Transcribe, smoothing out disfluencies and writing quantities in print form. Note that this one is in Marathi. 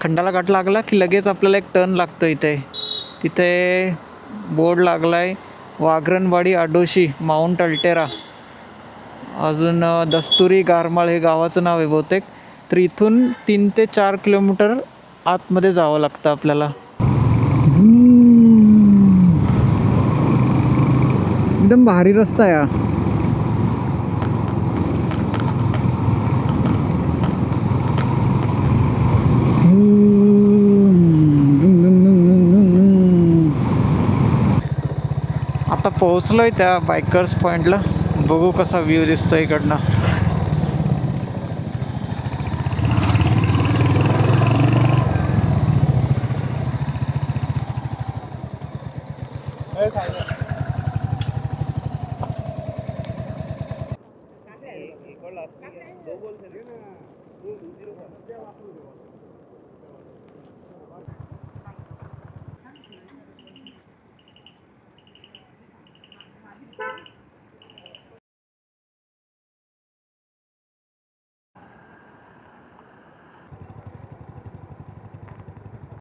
खंडाला घाट लागला की लगेच आपल्याला एक टर्न लागतो इथे. तिथे बोर्ड लागला आहे वाघरणवाडी आडोशी माउंट अल्टेरा. अजून दस्तुरी गारमाळ हे गावाचं नाव आहे बहुतेक. तर इथून 3 ते 4 किलोमीटर आतमध्ये जावं लागतं आपल्याला. एकदम भारी रस्ता आहे. आता पोहोचलोय त्या बायकर्स पॉईंटला. बघू कसा व्ह्यू दिसतो इकडनं.